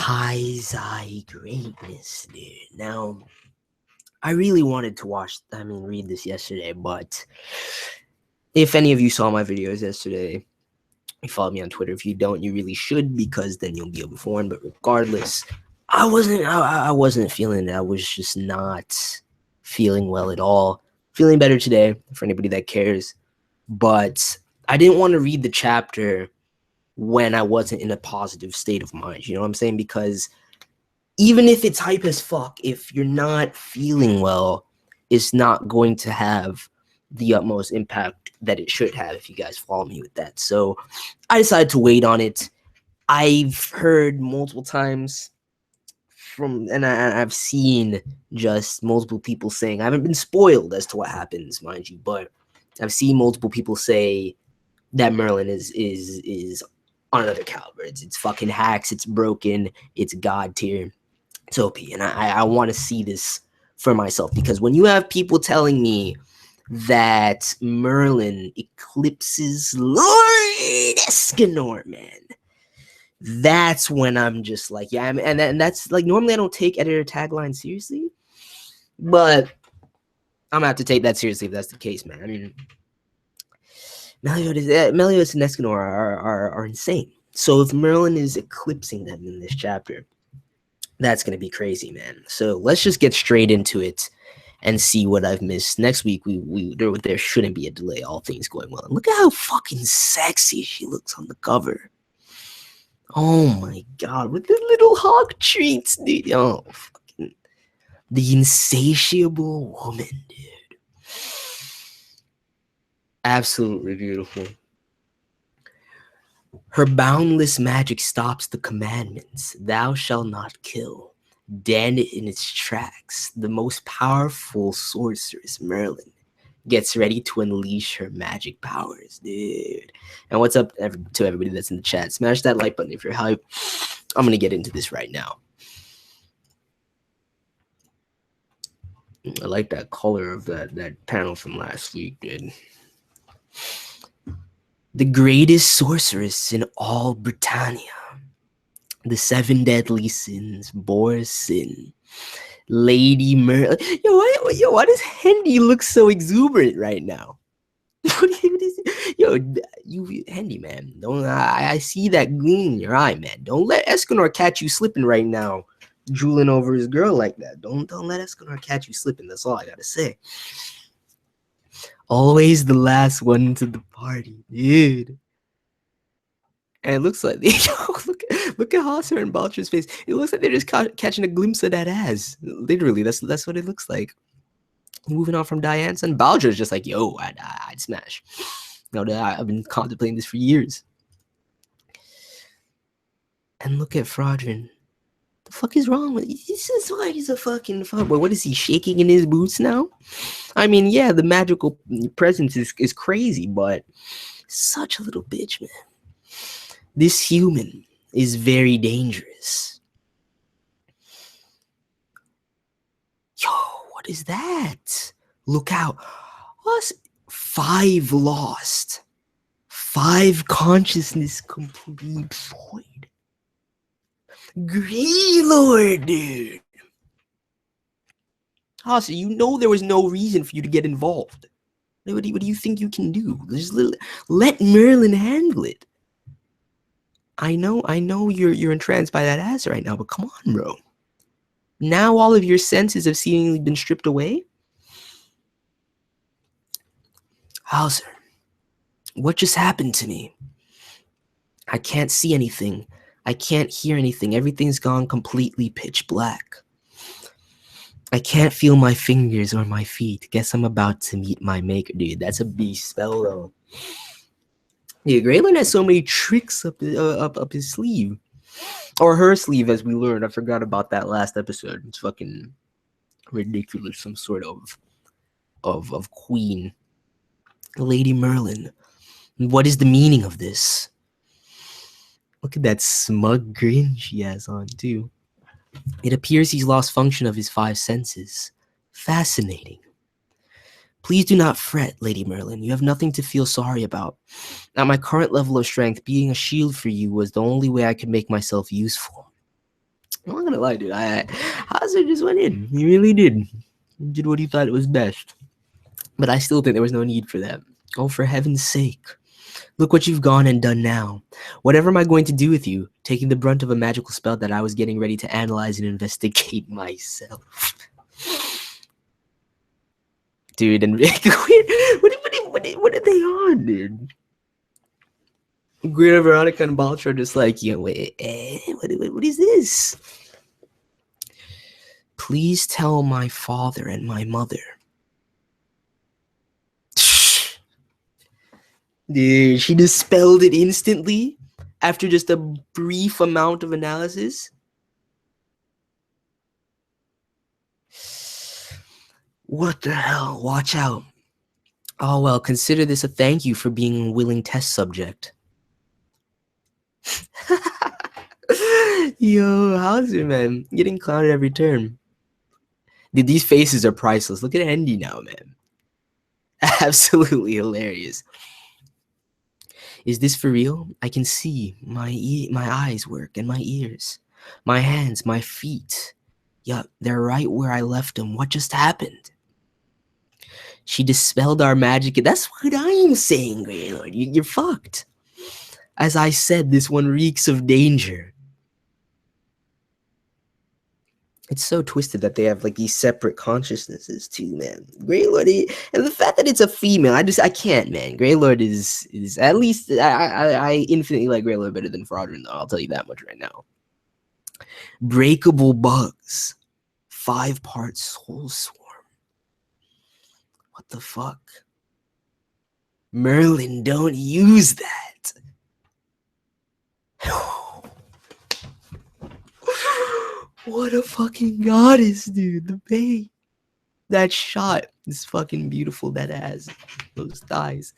Taizai greatness, dude. Now, I really wanted to read this yesterday, but if any of you saw my videos yesterday, you followed me on Twitter. If you don't, you really should, because then you'll be informed. But regardless, I wasn't feeling it. I was just not feeling well at all. Feeling better today, for anybody that cares. But I didn't want to read the chapter when I wasn't in a positive state of mind. You know what I'm saying? Because even if it's hype as fuck, if you're not feeling well, it's not going to have the utmost impact that it should have, if you guys follow me with that. So I decided to wait on it. I've heard multiple times and I've seen just multiple people saying, I haven't been spoiled as to what happens, mind you, but I've seen multiple people say that Merlin is on another caliber. It's fucking hacks, it's broken, it's god tier. It's OP, and I want to see this for myself, because when you have people telling me that Merlin eclipses Lord Escanor, man, that's when I'm just like, yeah, and that's like, normally I don't take editor tagline seriously, but I'm gonna have to take that seriously if that's the case, man. I mean, Meliodas and Escanor are insane. So if Merlin is eclipsing them in this chapter, that's going to be crazy, man. So let's just get straight into it and see what I've missed. Next week, there shouldn't be a delay, all things going well. And look at how fucking sexy she looks on the cover. Oh my god, with the little hog treats, dude. Oh, fucking the insatiable woman, dude. Absolutely beautiful. Her boundless magic stops the commandments. Thou shalt not kill. Dead in its tracks, the most powerful sorceress, Merlin, gets ready to unleash her magic powers, dude. And what's up to everybody that's in the chat? Smash that like button if you're hype. I'm going to get into this right now. I like that color of that panel from last week, dude. The greatest sorceress in all Britannia. The 7 deadly sins, bore sin. Lady Merlin. Why does Hendy look so exuberant right now? You Hendy, man. Don't I see that gleam in your eye, man. Don't let Escanor catch you slipping right now, drooling over his girl like that. Don't let Escanor catch you slipping. That's all I gotta say. Always the last one to the party, dude. And it looks like look at Hosser and Balcher's face. It looks like they're just catching a glimpse of that ass. Literally, that's what it looks like. Moving on from Diane's, and Balcher's just like, yo, I'd smash. No, I've been contemplating this for years. And look at Frodrin. The fuck is wrong with this? Is why he's a fucking fuckboy. What is he, shaking in his boots now? I mean, yeah, the magical presence is crazy, but such a little bitch, man. This human is very dangerous. Yo, what is that? Look out. Us 5 lost. 5 consciousness complete void. Greylord, dude. Hosser, you know there was no reason for you to get involved. What do you think you can do? Just let Merlin handle it. I know you're entranced by that ass right now, but come on, bro. Now all of your senses have seemingly been stripped away. Hauser, what just happened to me? I can't see anything. I can't hear anything. Everything's gone completely pitch black. I can't feel my fingers or my feet. Guess I'm about to meet my maker, dude. That's a beast spell, though. Yeah, Graylin has so many tricks up his sleeve. Or her sleeve, as we learned. I forgot about that last episode. It's fucking ridiculous. Some sort of queen. Lady Merlin. What is the meaning of this? Look at that smug grin she has on, too. It appears he's lost function of his 5 senses. Fascinating. Please do not fret, Lady Merlin. You have nothing to feel sorry about. At my current level of strength, being a shield for you was the only way I could make myself useful. I'm not gonna lie, dude. Hazard just went in. He really did. He did what he thought was best. But I still think there was no need for that. Oh, for heaven's sake. Look what you've gone and done now. Whatever am I going to do with you? Taking the brunt of a magical spell that I was getting ready to analyze and investigate myself. Dude, and what are they on, dude? Greta, Veronica, and Baltra are just like, yeah, wait, what is this? Please tell my father and my mother. Dude, she dispelled it instantly after just a brief amount of analysis. What the hell? Watch out. Oh, well, consider this a thank you for being a willing test subject. Yo, how's it, man? Getting clowned every turn. Dude, these faces are priceless. Look at Andy now, man. Absolutely hilarious. Is this for real? I can see my eyes work and my ears, my hands, my feet. Yup, they're right where I left them. What just happened? She dispelled our magic. That's what I'm saying, Grey Lord. You're fucked. As I said, this one reeks of danger. It's so twisted that they have like these separate consciousnesses too, man. Grey Lord, and the fact that it's a female, I can't, man. Grey Lord is at least I infinitely like Grey Lord better than Fraudrin, though. I'll tell you that much right now. Breakable bugs, 5-part soul swarm. What the fuck? Merlin, don't use that. What a fucking goddess, dude. The bae. That shot is fucking beautiful. That ass. Those thighs.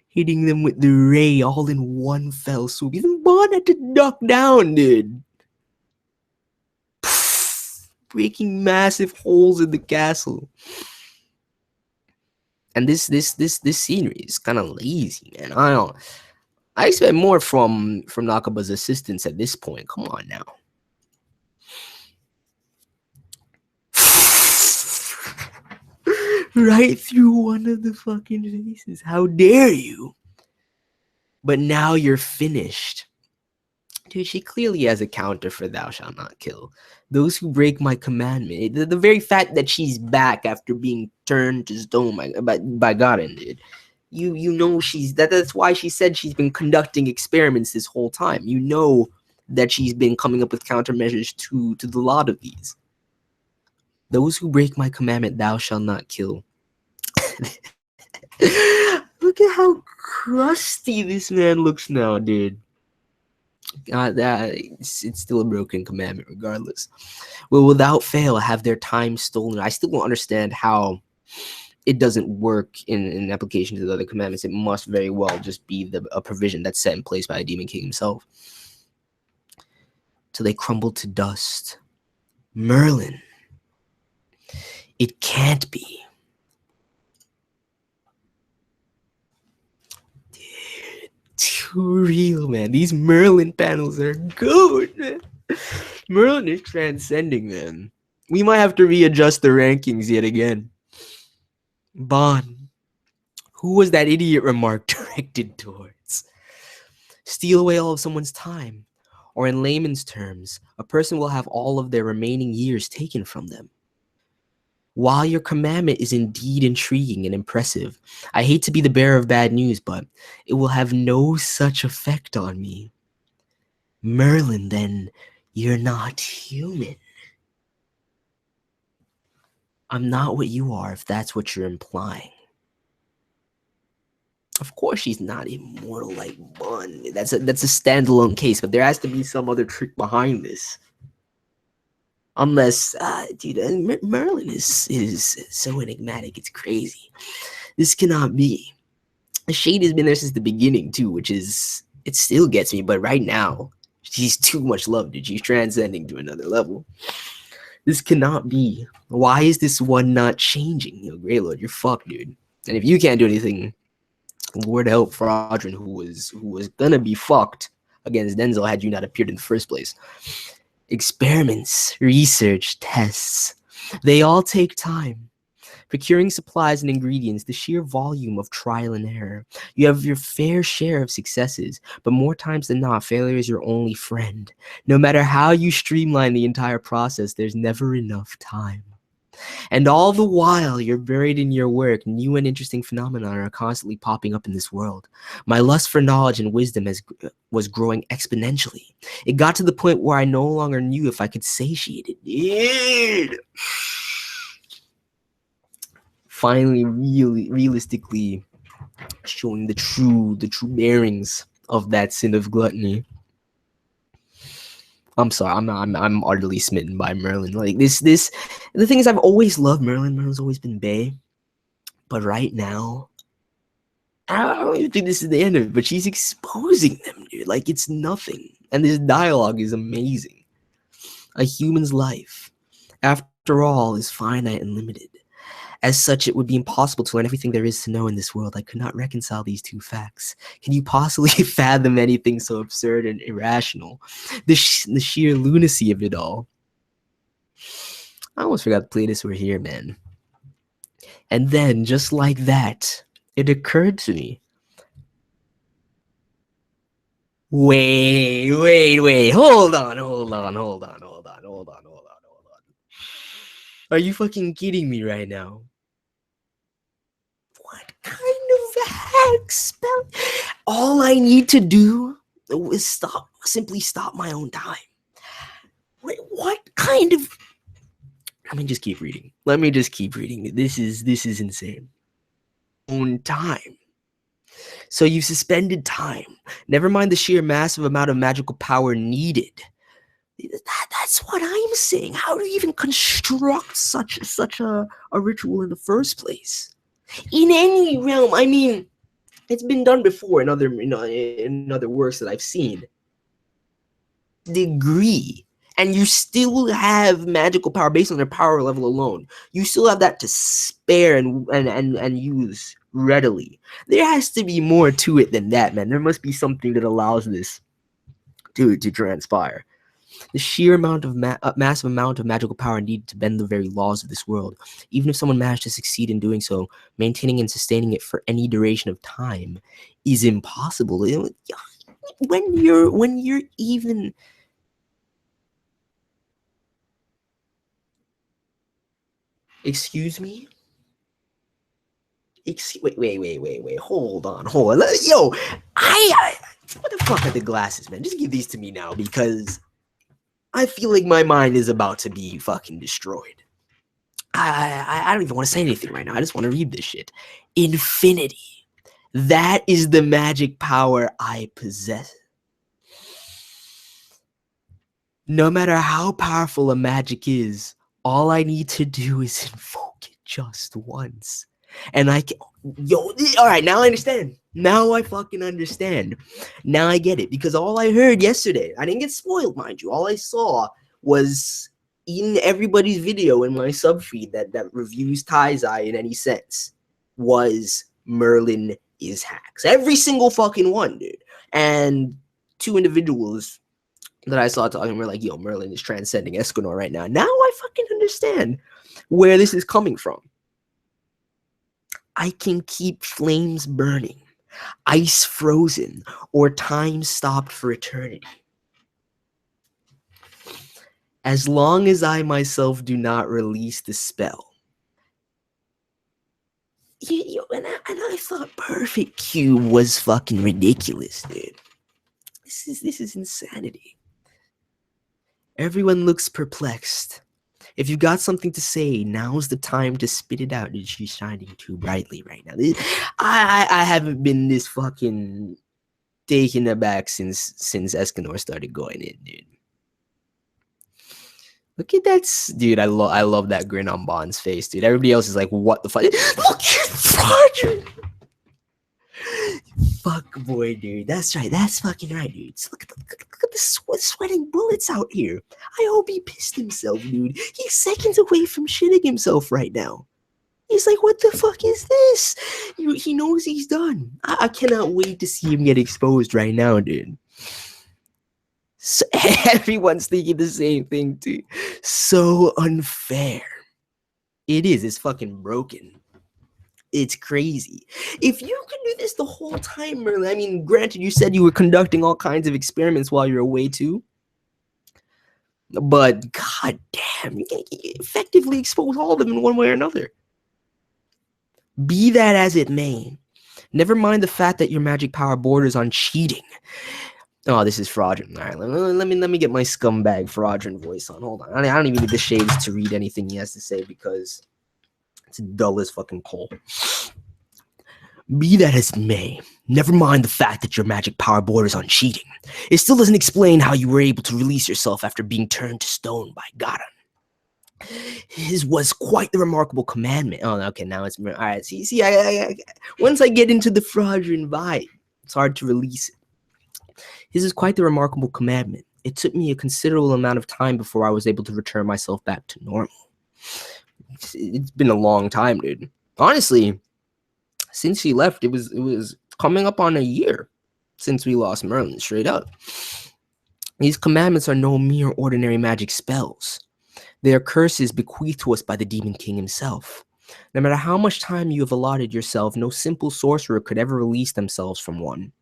Hitting them with the ray all in one fell swoop. Even Bond had to duck down, dude. Breaking massive holes in the castle. And this scenery is kind of lazy, man. I expect more from Nakaba's assistants at this point. Come on now. Right through one of the fucking faces. How dare you? But now you're finished. Dude, she clearly has a counter for thou shalt not kill. Those who break my commandment. The very fact that she's back after being turned to stone by Garen, dude. You know that's why she said she's been conducting experiments this whole time. You know that she's been coming up with countermeasures to the lot of these. Those who break my commandment, thou shalt not kill. Look at how crusty this man looks now, dude. It's still a broken commandment regardless. Will without fail have their time stolen. I still don't understand how it doesn't work in application to the other commandments. It must very well just be a provision that's set in place by a demon king himself. Till they crumble to dust. Merlin. It can't be. Dude, too real, man. These Merlin panels are good, man. Merlin is transcending, man. We might have to readjust the rankings yet again. Bond. Who was that idiot remark directed towards? Steal away all of someone's time. Or in layman's terms, a person will have all of their remaining years taken from them. While your commandment is indeed intriguing and impressive, I hate to be the bearer of bad news, but it will have no such effect on me. Merlin, then, you're not human. I'm not what you are, if that's what you're implying. Of course she's not immortal like Bun. That's a standalone case, but there has to be some other trick behind this. Unless, dude, Merlin is so enigmatic, it's crazy. This cannot be. The shade has been there since the beginning, too, which is, it still gets me, but right now, she's too much love, dude. She's transcending to another level. This cannot be. Why is this one not changing? Yo, Grey Lord, you're fucked, dude. And if you can't do anything, Lord help Fraudrin, who was gonna be fucked against Denzel had you not appeared in the first place. Experiments, research, tests, they all take time. Procuring supplies and ingredients, the sheer volume of trial and error. You have your fair share of successes, but more times than not, failure is your only friend. No matter how you streamline the entire process, there's never enough time. And all the while you're buried in your work, new and interesting phenomena are constantly popping up in this world. My lust for knowledge and wisdom was growing exponentially. It got to the point where I no longer knew if I could satiate it. Finally, realistically showing the true bearings of that sin of gluttony. I'm sorry, I'm utterly smitten by Merlin. Like this. The thing is, I've always loved Merlin. Merlin's always been bae, but right now, I don't even think this is the end of it. But she's exposing them, dude. Like it's nothing, and this dialogue is amazing. A human's life, after all, is finite and limited. As such, it would be impossible to learn everything there is to know in this world. I could not reconcile these two facts. Can you possibly fathom anything so absurd and irrational? The sheer lunacy of it all. I almost forgot the playlists were here, man. And then, just like that, it occurred to me. Wait. Hold on. Are you fucking kidding me right now? What kind of hack spell? All I need to do is simply stop my own time. Wait, what kind of? Let me just keep reading. This is insane. Own time. So you've suspended time. Never mind the sheer massive amount of magical power needed. That's what I'm saying. How do you even construct such a ritual in the first place? In any realm, I mean, it's been done before in other works that I've seen. Degree, and you still have magical power based on their power level alone. You still have that to spare and use readily. There has to be more to it than that, man. There must be something that allows this to transpire. The sheer amount of massive amount of magical power needed to bend the very laws of this world. Even if someone managed to succeed in doing so, maintaining and sustaining it for any duration of time is impossible. When you're even excuse me. Wait. Hold on. Yo, I what the fuck are the glasses, man? Just give these to me now because I feel like my mind is about to be fucking destroyed. I don't even want to say anything right now. I just want to read this shit. Infinity. That is the magic power I possess. No matter how powerful a magic is, all I need to do is invoke it just once. And I can, all right, now I understand. Now I fucking understand. Now I get it. Because all I heard yesterday, I didn't get spoiled, mind you. All I saw was in everybody's video in my subfeed that reviews Taizai in any sense was Merlin is hacks. Every single fucking one, dude. And two individuals that I saw talking were like, yo, Merlin is transcending Escanor right now. Now I fucking understand where this is coming from. I can keep flames burning, ice frozen, or time stopped for eternity. As long as I myself do not release the spell. And I thought Perfect Cube was fucking ridiculous, dude. This is insanity. Everyone looks perplexed. If you got something to say, now's the time to spit it out. Dude, she's shining too brightly right now. I haven't been this fucking taken aback since Escanor started going in, dude. Look at that, dude. I love that grin on Bond's face, dude. Everybody else is like, what the fuck? Look at Roger. Fuck boy, dude. That's right. That's fucking right, dude. Look at the sweating bullets out here. I hope he pissed himself, dude. He's seconds away from shitting himself right now. He's like, what the fuck is this? He knows he's done. I cannot wait to see him get exposed right now, dude. So Everyone's thinking the same thing too. So unfair. It is. It's fucking broken. It's crazy. If you can do this the whole time, Merlin, I mean, granted, you said you were conducting all kinds of experiments while you're away too. But god damn, you can effectively expose all of them in one way or another. Be that as it may, never mind the fact that your magic power borders on cheating. Oh, this is fraudulent. All right, let me get my scumbag fraudulent voice on. Hold on. I don't even need the shades to read anything he has to say because it's dull as fucking coal. Be that as it may, never mind the fact that your magic power borders on cheating. It still doesn't explain how you were able to release yourself after being turned to stone by Garan. His was quite the remarkable commandment. Oh, okay, now it's... All right, see, once I get into the fraudulent vibe, it's hard to release it. His is quite the remarkable commandment. It took me a considerable amount of time before I was able to return myself back to normal. It's been a long time, dude. Honestly, since he left, it was coming up on a year since we lost Merlin, straight up. These commandments are no mere ordinary magic spells. They are curses bequeathed to us by the Demon King himself. No matter how much time you have allotted yourself, no simple sorcerer could ever release themselves from one.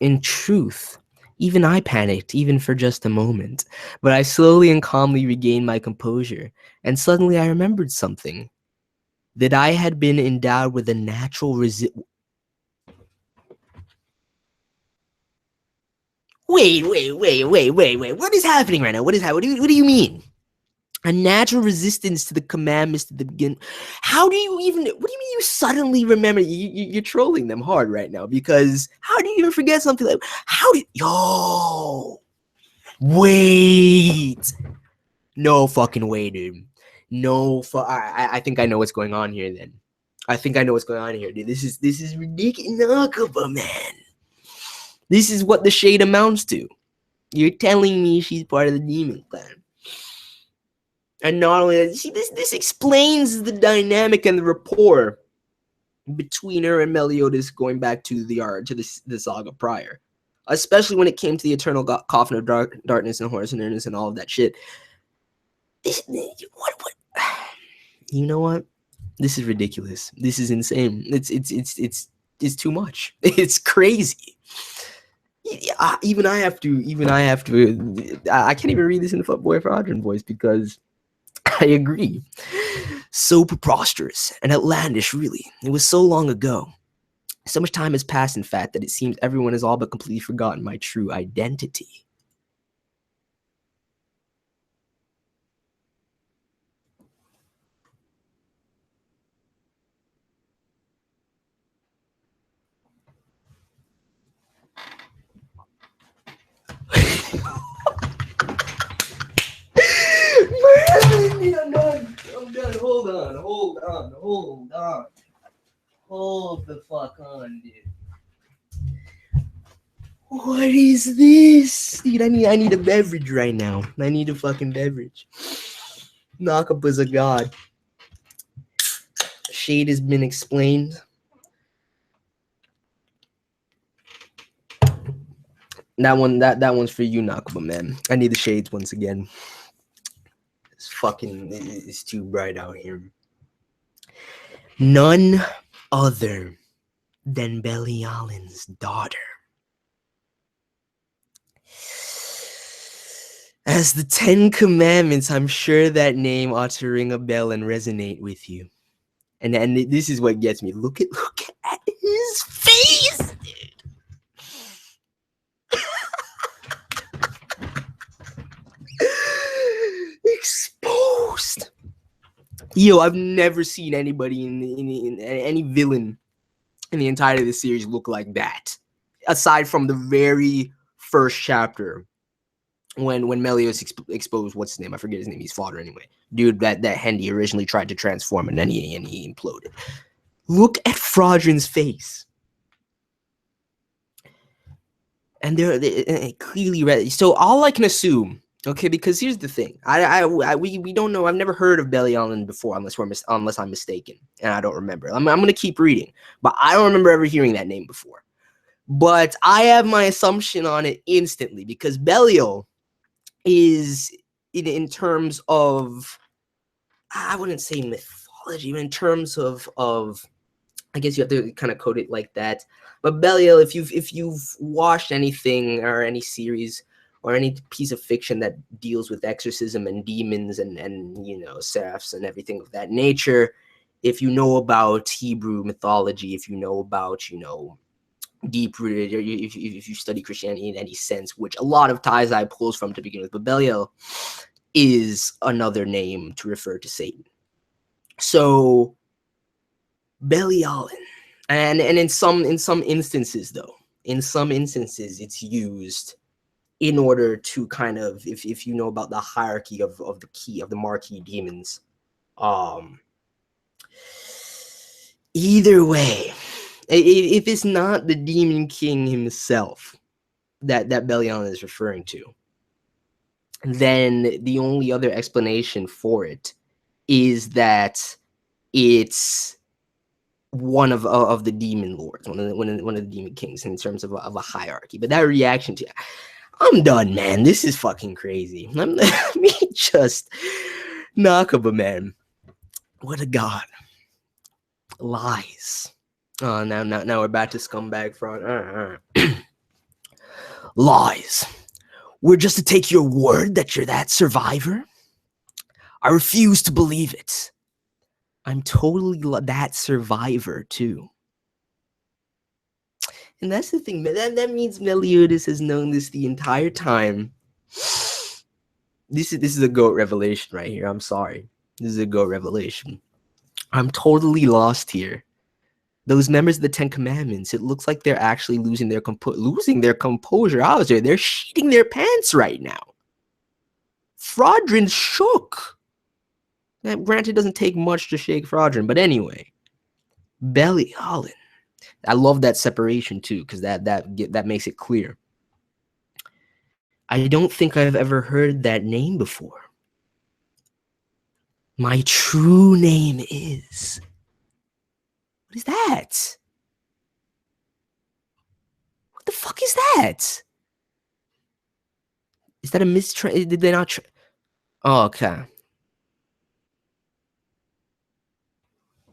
In truth, even I panicked, even for just a moment, but I slowly and calmly regained my composure, and suddenly I remembered something. That I had been endowed with a natural Wait. What is happening right now? What do you mean? A natural resistance to the commandments to the beginning. How do you even... What do you mean you suddenly remember? You're trolling them hard right now because how do you even forget something like... How do... Yo! Wait! No fucking way, dude. No, I think I know what's going on here. Then I think I know what's going on here, dude. This is ridiculous, Nakaba, man. This is what the shade amounts to. You're telling me she's part of the demon clan, and not only that, see, this explains the dynamic and the rapport between her and Meliodas going back to the saga prior, especially when it came to the eternal coffin of darkness and Horus and Ernest and all of that shit. What? You know what? This is ridiculous. This is insane. It's too much. It's crazy. Even I have to. I can't even read this in the Fuckboy Fraudulent voice because I agree. So preposterous and outlandish, really. It was so long ago. So much time has passed, in fact, that it seems everyone has all but completely forgotten my true identity. I'm done. Hold on. Hold the fuck on, dude. What is this? Dude, I need a beverage right now. I need a fucking beverage. Nakaba's a god. Shade has been explained. That one's for you, Nakaba, man. I need the shades once again. It's too bright out here. None other than Belialin's daughter. As the 10 Commandments, I'm sure that name ought to ring a bell and resonate with you. And this is what gets me. Look at his face, dude. Exposed. Yo, I've never seen anybody in any villain in the entirety of the series look like that. Aside from the very first chapter, when Meliodas exposed what's his name? I forget his name. He's father anyway. Dude, that Hendy originally tried to transform and then he imploded. Look at Fraudron's face. And they're clearly ready. So all I can assume, okay, because here's the thing. We don't know. I've never heard of Belialin before unless I'm mistaken. And I don't remember. I'm going to keep reading. But I don't remember ever hearing that name before. But I have my assumption on it instantly because Belial is in terms of, I wouldn't say mythology, but in terms of I guess you have to kind of code it like that. But Belial, if you've watched anything or any series or any piece of fiction that deals with exorcism and demons and you know, seraphs and everything of that nature, if you know about Hebrew mythology, if you know about, you know, deep rooted, or if you study Christianity in any sense, which a lot of Taizai pulls from to begin with, but Belial is another name to refer to Satan. So Belial, and in some instances though, in some instances it's used in order to kind of, if you know about the hierarchy of the marquee demons, either way, if it's not the demon king himself that Belial is referring to, then the only other explanation for it is that it's one of the demon lords, one of the demon kings in terms of a hierarchy. But that reaction to, I'm done, man. This is fucking crazy. Let me just knock up a man. What a god. Lies. Oh, now we're back to scumbag front. Lies. We're just to take your word that you're that survivor? I refuse to believe it. I'm totally that survivor too. And that's the thing, man. That means Meliodas has known this the entire time. This is a GOAT revelation right here. I'm sorry. This is a GOAT revelation. I'm totally lost here. Those members of the Ten Commandments, it looks like they're actually losing their composure. I was there. They're shitting their pants right now. Fraudrin's shook. Now, granted, it doesn't take much to shake Fraudrin, but anyway. Belial. I love that separation too, because that makes it clear. I don't think I've ever heard that name before. My true name is. What is that? What the fuck is that? Is that a mistrans? Did they not? Oh, okay.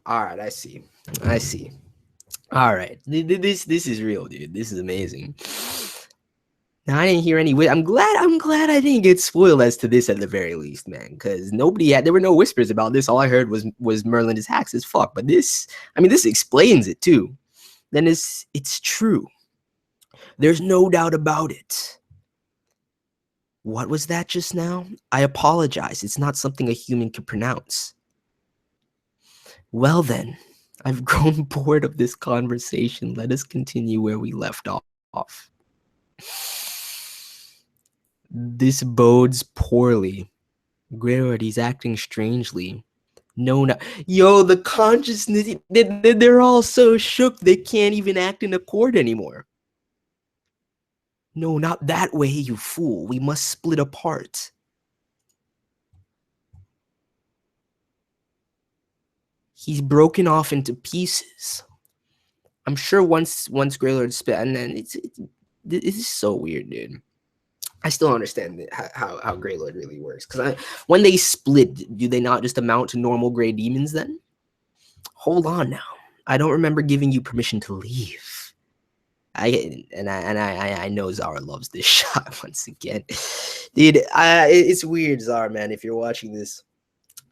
All right, I see. All right, this is real, dude. This is amazing. Now I didn't hear any. I'm glad I didn't get spoiled as to this at the very least, man. Because there were no whispers about this. All I heard was Merlin is hacks as fuck. But this, I mean, this explains it too. Then it's true. There's no doubt about it. What was that just now? I apologize. It's not something a human can pronounce. Well then, I've grown bored of this conversation. Let us continue where we left off. This bodes poorly. Greyroyd, he's acting strangely. No, yo, the consciousness, they're all so shook they can't even act in accord anymore. No, not that way, you fool. We must split apart. He's broken off into pieces. I'm sure once Greylord split, and then it's so weird, dude. I still don't understand how Greylord really works. Because when they split, do they not just amount to normal gray demons then? Hold on now. I don't remember giving you permission to leave. I know Zara loves this shot once again. Dude, it's weird, Zara, man. If you're watching this,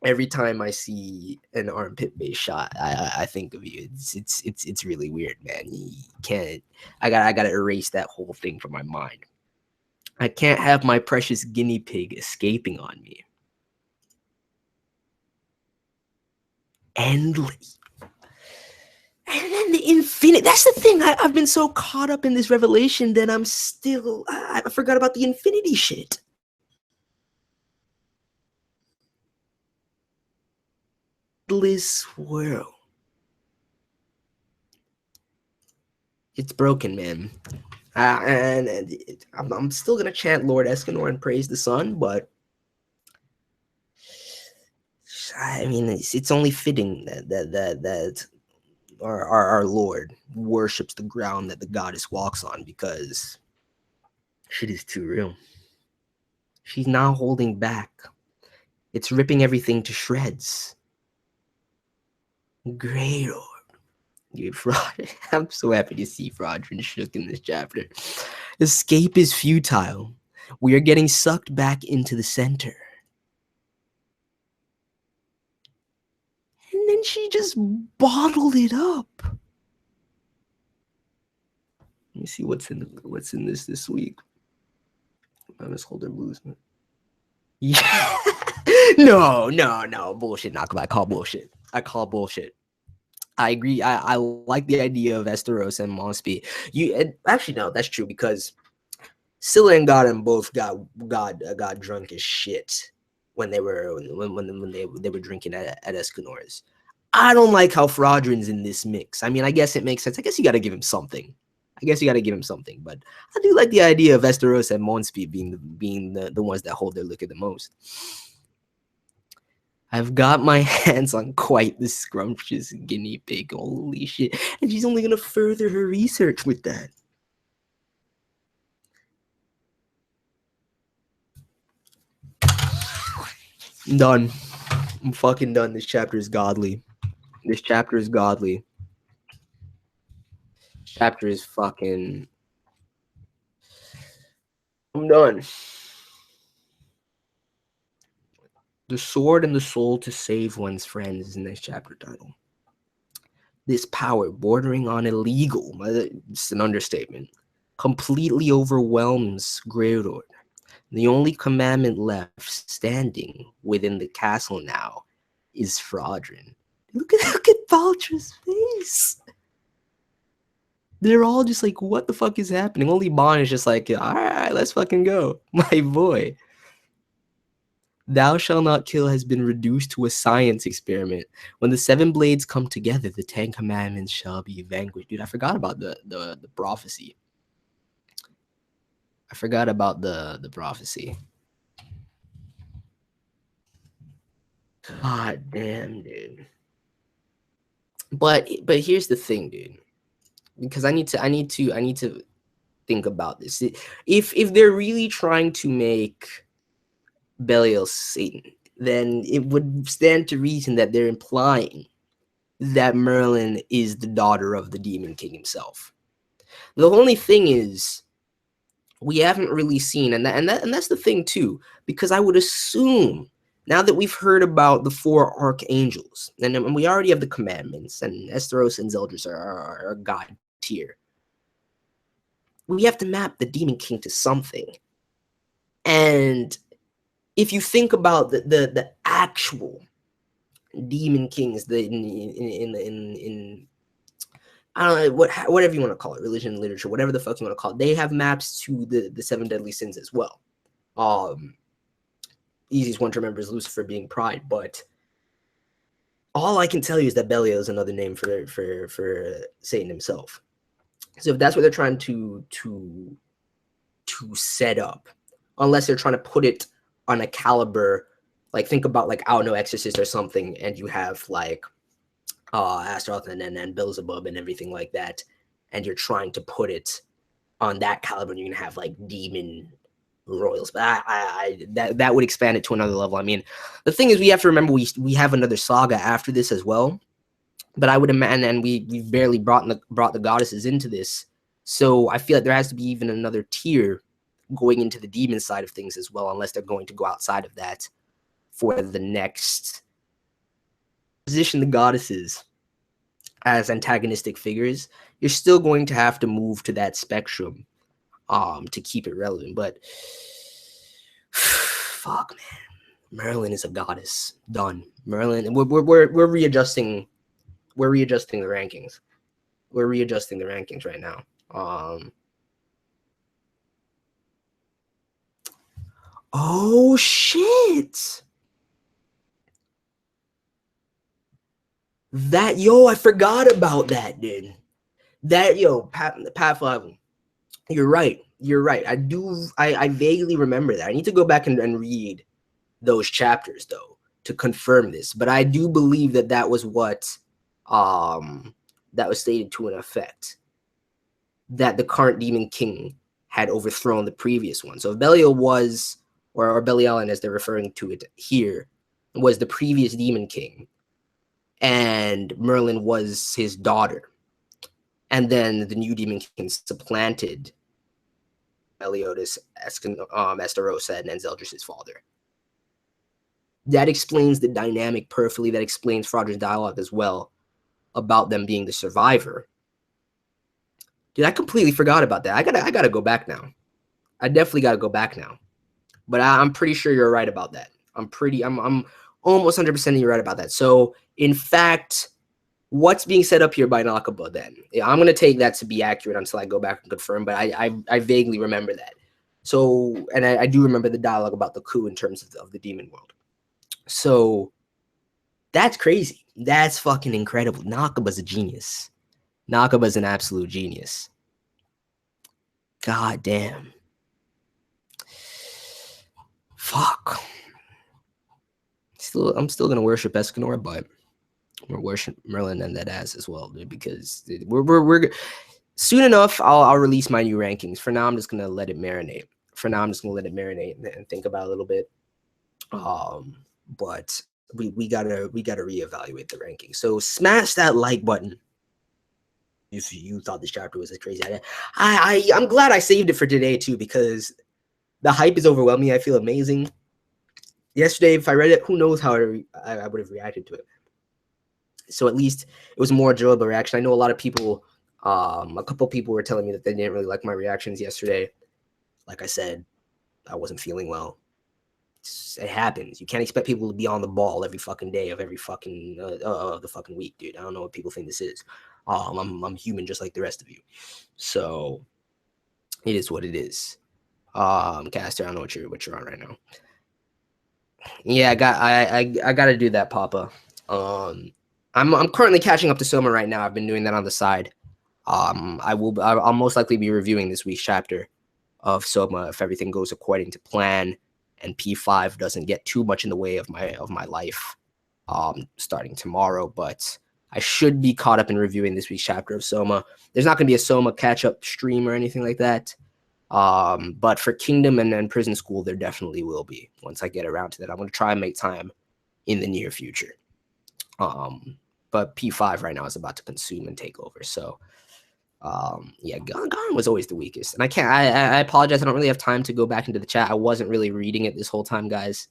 every time I see an armpit-based shot, I think of you. It's really weird, man. You can't. I gotta erase that whole thing from my mind. I can't have my precious guinea pig escaping on me. Endly. And then the infinite. That's the thing. I've been so caught up in this revelation that I'm still. I forgot about the infinity shit. Endless world. It's broken, man. And I'm still gonna chant Lord Escanor and praise the sun, but I mean, it's only fitting that our Lord worships the ground that the goddess walks on, because shit is too real. She's not holding back. It's ripping everything to shreds. Great Lord. Dude, I'm so happy to see Frodrin shook in this chapter. Escape is futile. We are getting sucked back into the center. And then she just bottled it up. Let me see what's in this week. I must hold her blues. Yeah. No. Bullshit, Nakaba. I call bullshit. I agree. I like the idea of Esteros and Monspi. Actually, no, that's true, because Scylla and Gotham both got drunk as shit when they were drinking at Escanor's. I don't like how Frodrin's in this mix. I mean, I guess it makes sense. I guess you got to give him something. But I do like the idea of Esteros and Monspi being the ones that hold their liquor the most. I've got my hands on quite the scrumptious guinea pig. Holy shit. And she's only going to further her research with that. I'm done. I'm fucking done. This chapter is godly. Chapter is fucking... I'm done. The sword and the soul to save one's friends is the next chapter title. This power, bordering on illegal, it's an understatement, completely overwhelms Greydor. The only commandment left standing within the castle now is Frodrin. Look at Valtra's face. They're all just like, what the fuck is happening? Only Bon is just like, all right, let's fucking go, my boy. Thou shalt not kill has been reduced to a science experiment. When the 7 blades come together, the 10 commandments shall be vanquished. Dude, I forgot about the prophecy. I forgot about the prophecy. God damn, dude. But here's the thing, dude. Because I need to think about this. If they're really trying to make Belial Satan, then it would stand to reason that they're implying that Merlin is the daughter of the Demon King himself. The only thing is, we haven't really seen, and that's the thing too, because I would assume, now that we've heard about the 4 archangels, and we already have the commandments, and Esteros and Zeldris are god tier, we have to map the Demon King to something. And if you think about the actual Demon Kings, in I don't know, whatever you want to call it, religion, literature, whatever the fuck you want to call it, they have maps to the 7 deadly sins as well. Easiest one to remember is Lucifer being pride, but all I can tell you is that Belial is another name for Satan himself. So if that's what they're trying to set up, unless they're trying to put it on a caliber, like think about like, I don't know, Exorcist or something, and you have like Astaroth and Beelzebub and everything like that, and you're trying to put it on that caliber, and you're gonna have like demon royals. But that would expand it to another level. I mean, the thing is, we have to remember we have another saga after this as well. But I would imagine, and we've barely brought the goddesses into this, so I feel like there has to be even another tier going into the demon side of things as well, unless they're going to go outside of that for the next position. The goddesses as antagonistic figures, you're still going to have to move to that spectrum to keep it relevant. But fuck, man, Merlin is a goddess. Done. Merlin, we're readjusting. We're readjusting the rankings. We're readjusting the rankings right now. Oh shit! I forgot about that, dude. Pat 5. You're right. I vaguely remember that. I need to go back and read those chapters though to confirm this. But I do believe that was what that was stated to an effect that the current Demon King had overthrown the previous one. So if Belial was, or Belial, as they're referring to it here, was the previous Demon King, and Merlin was his daughter, and then the new Demon King supplanted Meliodas, Estarossa, and Zeldris' father. That explains the dynamic perfectly. That explains Fraudren's dialogue as well about them being the survivor. Dude, I completely forgot about that. I gotta go back now. I definitely gotta go back now. But I'm pretty sure you're right about that. I'm almost 100% you're right about that. So, in fact, what's being set up here by Nakaba then? Yeah, I'm gonna take that to be accurate until I go back and confirm. But I vaguely remember that. So, and I do remember the dialogue about the coup in terms of the demon world. So, that's crazy. That's fucking incredible. Nakaba's a genius. Nakaba's an absolute genius. God damn. Fuck. I'm still gonna worship Escanor, but we're worship Merlin and that ass as well, dude, because we're soon enough I'll release my new rankings. For now, I'm just gonna let it marinate. And think about it a little bit. But we gotta reevaluate the rankings. So smash that like button if you thought this chapter was as crazy. I'm glad I saved it for today too, because the hype is overwhelming. I feel amazing. Yesterday, if I read it, who knows how I would have reacted to it. So at least it was a more enjoyable reaction. I know a lot of people, a couple people were telling me that they didn't really like my reactions yesterday. Like I said, I wasn't feeling well. It happens. You can't expect people to be on the ball every fucking day of every fucking the fucking week, dude. I don't know what people think this is. I'm human just like the rest of you. So it is what it is. Caster, I don't know what you're on right now. Yeah, I gotta do that, Papa. I'm currently catching up to Soma right now. I've been doing that on the side. I'll most likely be reviewing this week's chapter of Soma if everything goes according to plan and P5 doesn't get too much in the way of my life. Starting tomorrow, but I should be caught up in reviewing this week's chapter of Soma. There's not gonna be a Soma catch-up stream or anything like that. But for Kingdom and Prison School, there definitely will be once I get around to that. I'm going to try and make time in the near future. But P5 right now is about to consume and take over. So, yeah, Gon was always the weakest. And I apologize. I don't really have time to go back into the chat. I wasn't really reading it this whole time, guys.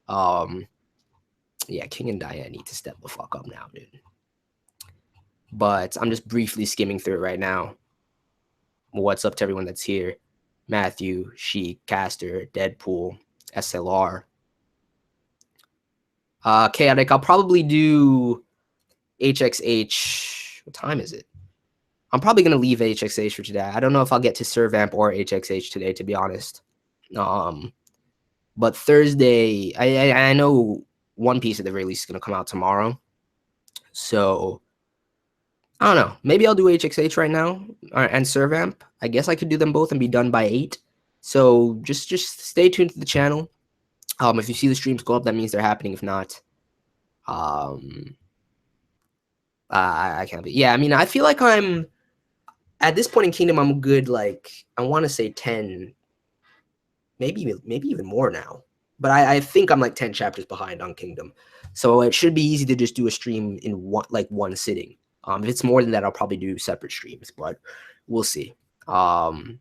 Yeah, King and Diane need to step the fuck up now, dude. But I'm just briefly skimming through it right now. What's up to everyone that's here? Matthew, Sheik, Caster, Deadpool, SLR. Chaotic, I'll probably do HXH. What time is it? I'm probably going to leave HXH for today. I don't know if I'll get to Servamp or HXH today, to be honest. But Thursday, I know One Piece at the very least is going to come out tomorrow. So I don't know. Maybe I'll do HXH right now and Servamp. I guess I could do them both and be done by 8. So just stay tuned to the channel. If you see the streams go up, that means they're happening. If not, I can't be. Yeah, I mean, I feel like I'm at this point in Kingdom. I'm good. Like I want to say 10, maybe even more now. But I think I'm like 10 chapters behind on Kingdom. So it should be easy to just do a stream in one sitting. If it's more than that, I'll probably do separate streams, but we'll see. Gon's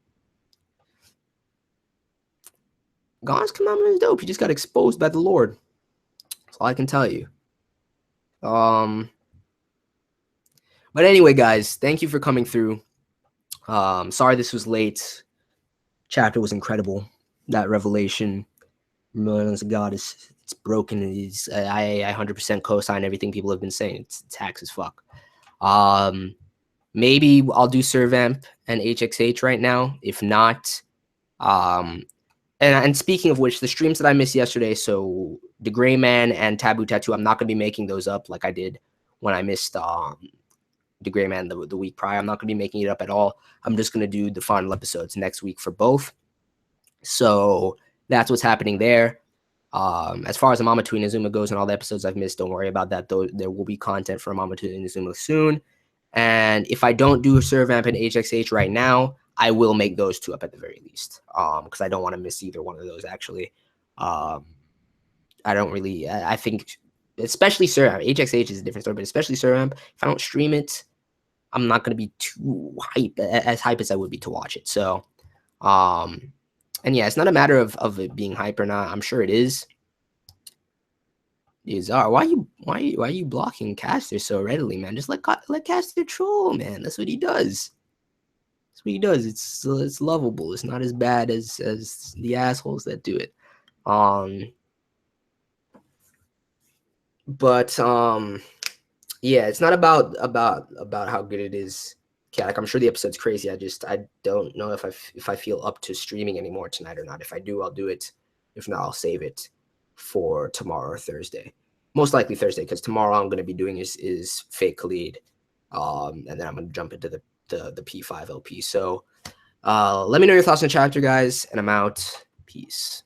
commandment is dope. He just got exposed by the Lord. That's all I can tell you. But anyway, guys, thank you for coming through. Sorry this was late. Chapter was incredible. That revelation, Merlin's a goddess, it's broken. I 100% co-sign everything people have been saying. It's hacks as fuck. Maybe I'll do Servamp and HXH right now. If not, and speaking of which, the streams that I missed yesterday, so the Gray Man and Taboo Tattoo, I'm not going to be making those up like I did when I missed the Gray Man the week prior. I'm not going to be making it up at all. I'm just going to do the final episodes next week for both. So that's what's happening there. As far as Amamoto Inazuma goes and all the episodes I've missed, don't worry about that. Though there will be content for Amamoto Inazuma soon. And if I don't do Servamp and HXH right now, I will make those two up at the very least. Because I don't want to miss either one of those, actually. I don't really, I think, especially Servamp. HXH is a different story, but especially Servamp, if I don't stream it, I'm not going to be too as hype as I would be to watch it. So, and yeah, it's not a matter of it being hype or not. I'm sure it is. Why are you blocking Caster so readily, man? Just let Caster troll, man. That's what he does. That's what he does. It's lovable. It's not as bad as the assholes that do it. But yeah, it's not about how good it is. Yeah, like I'm sure the episode's crazy. I don't know if I feel up to streaming anymore tonight or not. If I do, I'll do it. If not, I'll save it for tomorrow or Thursday. Most likely Thursday, because tomorrow I'm gonna be doing is fake Khalid. And then I'm gonna jump into the P5 LP. So let me know your thoughts on the chapter, guys, and I'm out. Peace.